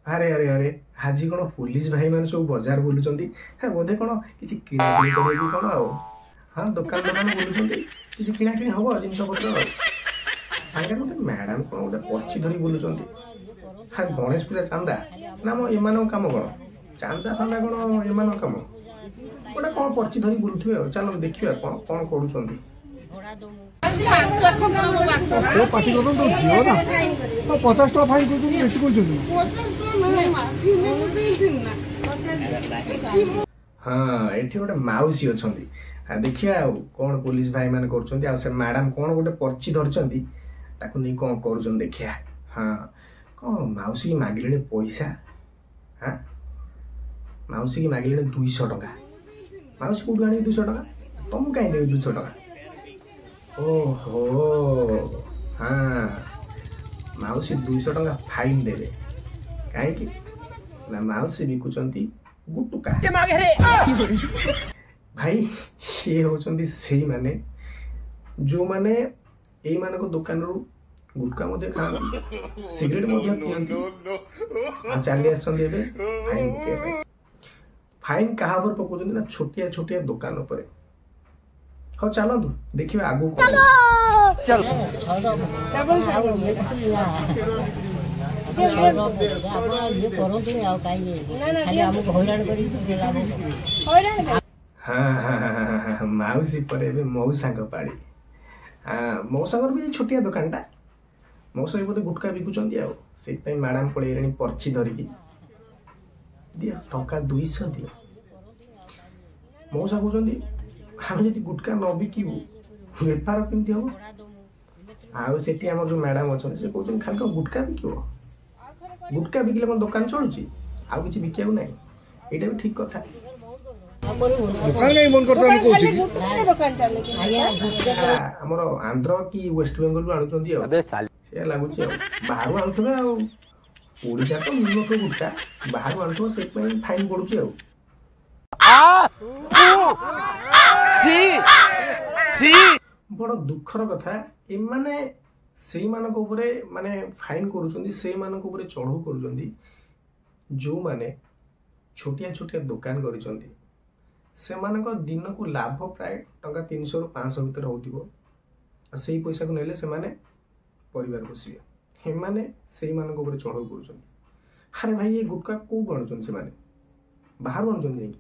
अरे अरे अरे आज कौन पुलिस भाई मैंने सब बजार बुलूं बोधे कौन कि किणाकिणी करेगी कौन आ हाँ दुकान दुकान बुलूं कि किणाकिणी हम जिनस पत्र सागर गोटे मैडम कौन गोटे पर्ची धरी बुलूं हाँ गणेश पूजा चांदा ना मो एम कम कौन चांदा फांदा कौन एम कम गोटे कौन पर्ची धरी बुलूवे चलो देखिए कौन कौन करुँच पार्टी कर झील ना 50 टका फाइन हाँ ये गोटे मौसी अच्छा देखिए कौन पुलिस भाई मैंने कर मैडम कौन गोटे पर्ची धरती नहीं कौन कर देखिया हाँ कौन मौसी की मागिले पैसा हाँ मौसी की मागिले 200 टका मौसी कौट आने 200 टका तुम कहीं देवी 200 टका ओहो हाँ मौसी 200 टका फाइन देवे कहीं ना मौसी बिकुचंती गुटुका भाई ये होचंती सेही माने जो माने एई मानको दुकान रू गुटका मध्य खाती सिगरेट मध्य पियंती चली आसंती एबे फाइन के फाइन कहा पर पकोचंती ना छोटिया छोटिया दुकान ऊपर हाँ चलतु देखिए आगु चल हाँ मौसी पर मौसा पाड़ी हाँ मौसा भी छोटिया दुकानटा मौसा भी बोधे गुटका बिकुचंती से मैडम पड़े पर्ची धरिकी दिया टंका 200 दियो मौसा कहते आम जी गुटका न बिकू बेपार कमी हम आम जो मैडम अच्छा से कहते खाली कौन गुटका बिक गुटका बिकले कौन दुकान चलुची आउ कि बिका ना यहाँ भी ठीक कथा आमर आंध्र कि वेस्ट बेंगल आणुचंती से लगुच बाहर आणुवे ओडिशा तो मिलुन गुटका बाहर आणुव से फाइन पड़ुची बड़ दुखर कथा एमाने से माने फाइन करुचंती से चढ़ऊ करुचंती जो माने छोटिया छोटिया दुकान करिचंती से दिन को लाभ प्राय टंका 300 रु 500 भीतर होतिबो से पैसा को नेले से माने परिवार पोषिबे हेमाने से चढ़ऊ करुचंती अरे भाई ये गुटका को आणुचंती से माने बाहर आणुचंती जाई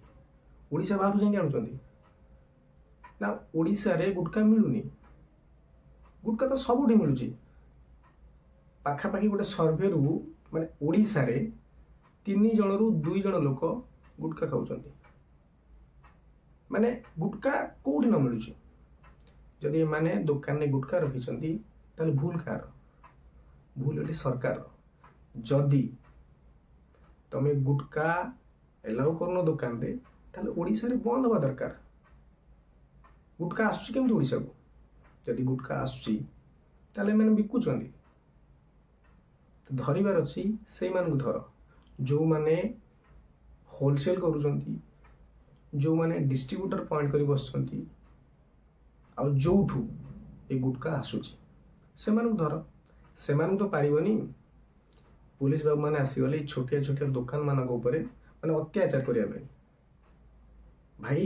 ओडिशा बाहर जाई आणुचंती ना ओडिशा रे गुटका मिलुनी गुटका तो सबुठी मिलुची पाखापाखि गोटे सर्वे रु माने ओडिशा रे 3 जन रु 2 जन लोक गुटका खाउचंती माने गुटका कोठी न मिलुची जदि माने दुकान ने गुटका रखिचंती ताले भूल कार भूल एटी सरकार जदि तमे गुटका एलाउ करनो दुकान रे ताले ओडिशा रे बंद होवा दरकार गुटका आसुची केमती ओडिशा को जदि गुटका आसुची ताले मैंने बिकुचंती धरिबार अच्छी से धर जो माने होलसेल करुचंती जो माने डिस्ट्रीब्यूटर पॉइंट करी बसचंती आ जोठू ए गुटका आसुची से धर से तो पारिबनी पुलिस बाबू माने आसीगले छोटिया छोटिया दुकान मान माने अत्याचार करिया भाई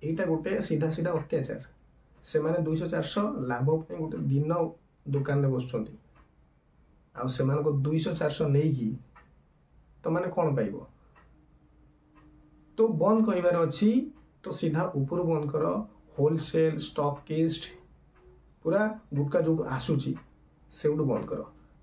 एटा गोटे सीधा सीधा अत्याचार से माने 200-400 लाभ गोटे दिन दुकान में बसुंट आ से 200-400 नहीं तो माने कौन पाइब तो बंद कर अच्छी तो सीधा ऊपर बंद कर होलसेल स्टॉकिस्ट पूरा गुटका जो आसूची से बंद कर।